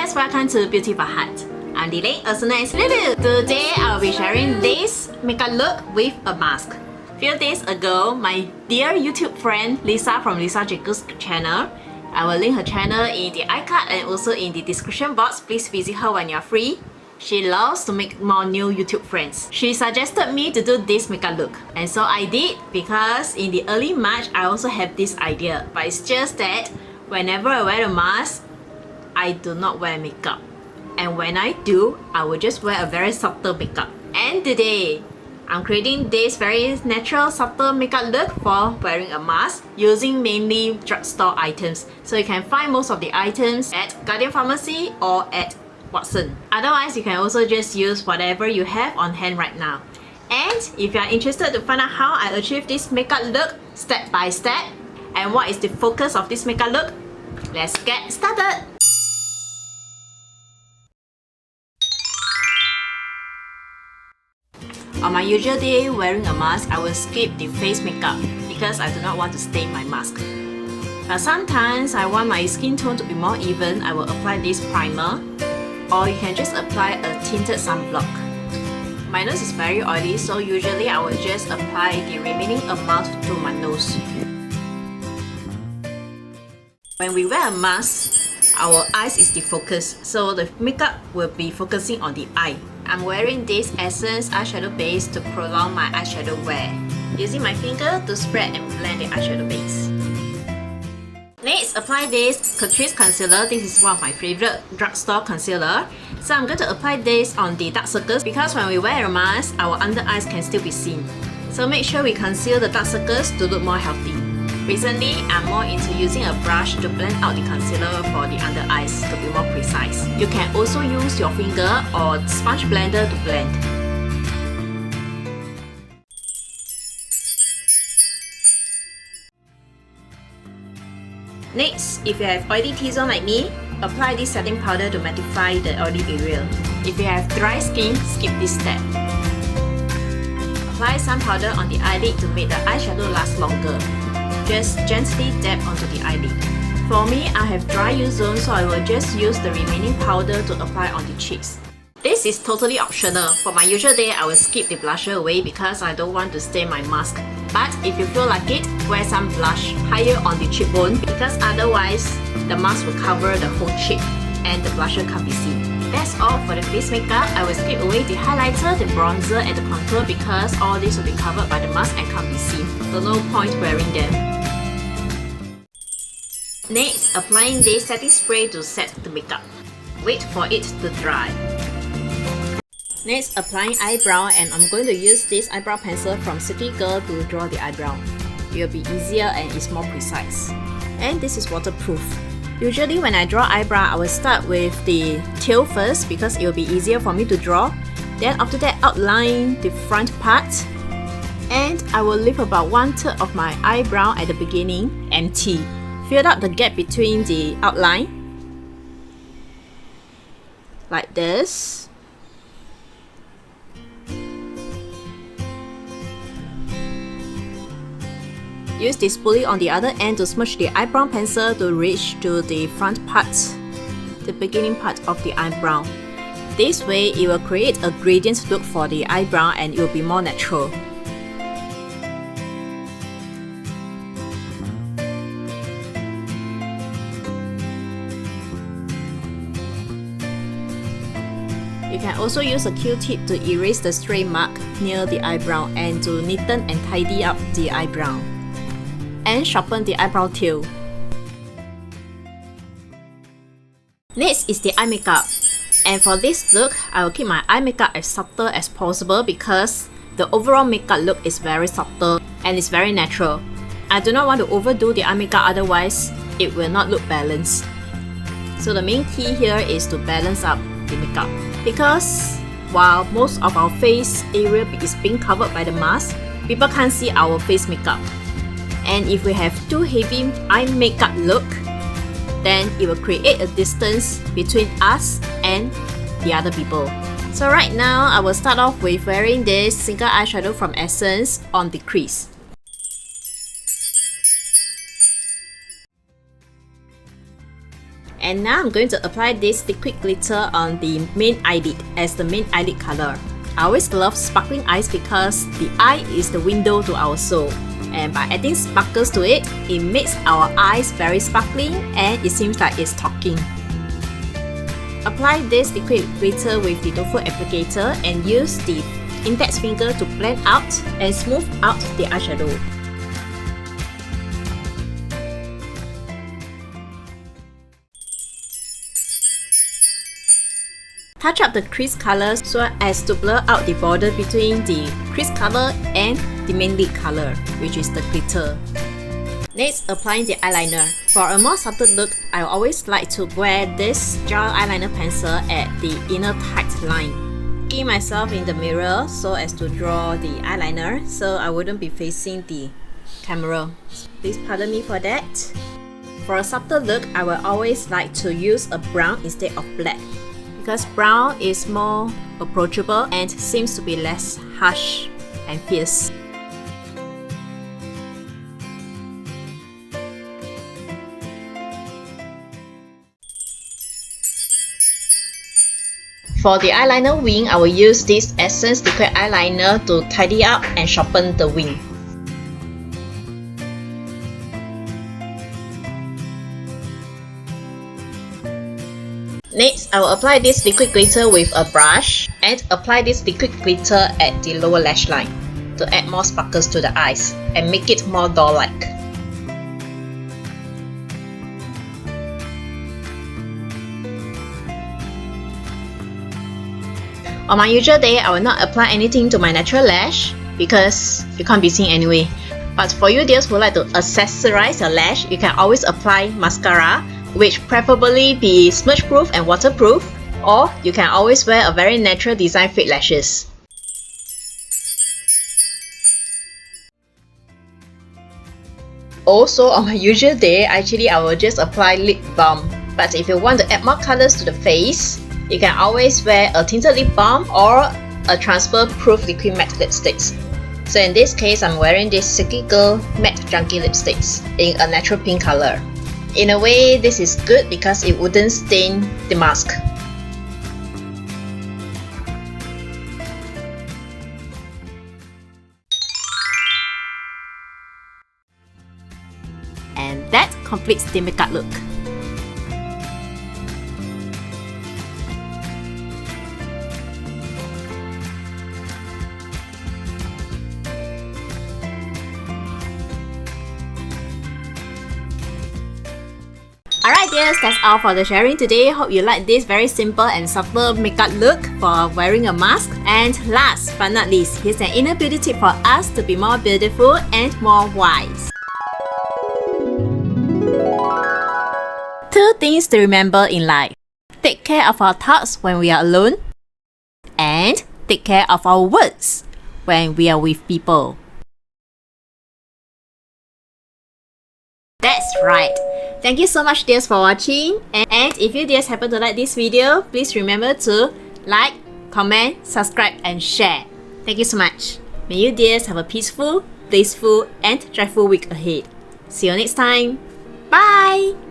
guys, welcome to Beauty for Heart. I'm Lily, also known as Lulu. Today I'll be sharing this makeup look with a mask. Few days ago, my dear YouTube friend Lisa from Jacquez channel, I will link her channel in the icon and also in the description box. Please visit her when you're free. She loves to make more new YouTube friends. She suggested me to do this makeup look, and so I did, because in the early March I also have this idea, but it's just that whenever I wear a mask, I do not wear makeup, and when I do, I will just wear a very subtle makeup. And today I'm creating this very natural subtle makeup look for wearing a mask using mainly drugstore items. So you can find most of the items at Guardian Pharmacy or at Watson. Otherwise, you can also just use whatever you have on hand right now. And if you are interested to find out how I achieve this makeup look step by step and what is the focus of this makeup look, let's get started! On my usual day wearing a mask, I will skip the face makeup because I do not want to stain my mask. But sometimes I want my skin tone to be more even. I will apply this primer, or you can just apply a tinted sunblock. My nose is very oily, so usually I will just apply the remaining amount to my nose. When we wear a mask, our eyes is the focus, so the makeup will be focusing on the eye. I'm wearing this Essence eyeshadow base to prolong my eyeshadow wear, using my finger to spread and blend the eyeshadow base. Next, apply this CATRICE concealer. This is one of my favorite drugstore concealer. So I'm going to apply this on the dark circles, because when we wear a mask, our under eyes can still be seen. So make sure we conceal the dark circles to look more healthy. Recently, I'm more into using a brush to blend out the concealer for the under eyes to be more precise. You can also use your finger or sponge blender to blend. Next, if you have oily T-zone like me, apply this setting powder to mattify the oily area. If you have dry skin, skip this step. Apply some powder on the eyelid to make the eyeshadow last longer. Just gently dab onto the eyelid. For me, I have dry U-zone, so I will just use the remaining powder to apply on the cheeks. This is totally optional. For my usual day, I will skip the blusher away because I don't want to stain my mask. But if you feel like it, wear some blush higher on the cheekbone, because otherwise the mask will cover the whole cheek and the blusher can't be seen. That's all for the face makeup. I will skip away the highlighter, the bronzer and the contour because all this will be covered by the mask and can't be seen. So no point wearing them. Next, applying this setting spray to set the makeup. Wait for it to dry. Next, applying eyebrow, and I'm going to use this eyebrow pencil from CATRICE to draw the eyebrow. It will be easier and it's more precise. And this is waterproof. Usually when I draw eyebrow, I will start with the tail first because it will be easier for me to draw. Then after that, outline the front part. And I will leave about 1/3 of my eyebrow at the beginning empty. Fill up the gap between the outline, like this. Use the spoolie on the other end to smudge the eyebrow pencil to reach to the front part, the beginning part of the eyebrow. This way, it will create a gradient look for the eyebrow and it will be more natural. You can also use a Q-tip to erase the stray mark near the eyebrow and to neaten and tidy up the eyebrow. And sharpen the eyebrow tail. Next is the eye makeup. And for this look, I will keep my eye makeup as subtle as possible because the overall makeup look is very subtle and it's very natural. I do not want to overdo the eye makeup, otherwise it will not look balanced. So the main key here is to balance up the makeup. Because while most of our face area is being covered by the mask, people can't see our face makeup. And if we have too heavy eye makeup look, then it will create a distance between us and the other people. So right now, I will start off with wearing this single eyeshadow from Essence on the crease. And now I'm going to apply this liquid glitter on the main eyelid as the main eyelid color. I always love sparkling eyes because the eye is the window to our soul. And by adding sparkles to it, it makes our eyes very sparkling and it seems like it's talking. Apply this liquid glitter with the doe foot applicator and use the index finger to blend out and smooth out the eyeshadow. Touch up the crease color so as to blur out the border between the crease color and the main lid color, which is the glitter. Next, applying the eyeliner. For a more subtle look, I always like to wear this gel eyeliner pencil at the inner tight line. Looking myself in the mirror so as to draw the eyeliner so I wouldn't be facing the camera. Please pardon me for that. For a subtle look, I will always like to use a brown instead of black, because brown is more approachable and seems to be less harsh and fierce. For the eyeliner wing, I will use this Essence liquid eyeliner to tidy up and sharpen the wing. Next, I will apply this liquid glitter with a brush and apply this liquid glitter at the lower lash line to add more sparkles to the eyes and make it more doll-like. On my usual day, I will not apply anything to my natural lash because you can't be seen anyway. But for you dears who like to accessorize your lash, you can always apply mascara, which preferably be smudge proof and waterproof, or you can always wear a very natural design fake lashes. Also, on my usual day, actually I will just apply lip balm. But if you want to add more colors to the face, you can always wear a tinted lip balm or a transfer proof liquid matte lipsticks. So in this case, I'm wearing this SILKYGIRL matte Junkie lipsticks in a natural pink color. In a way, this is good because it wouldn't stain the mask. And that completes the makeup look. Alright dears, that's all for the sharing today. Hope you like this very simple and subtle makeup look for wearing a mask. And last but not least, here's an inner beauty tip for us to be more beautiful and more wise. 2 things to remember in life. Take care of our thoughts when we are alone, and take care of our words when we are with people. That's right. Thank you so much dears for watching, and if you dears happen to like this video, please remember to like, comment, subscribe and share. Thank you so much. May you dears have a peaceful, blissful and joyful week ahead. See you next time. Bye!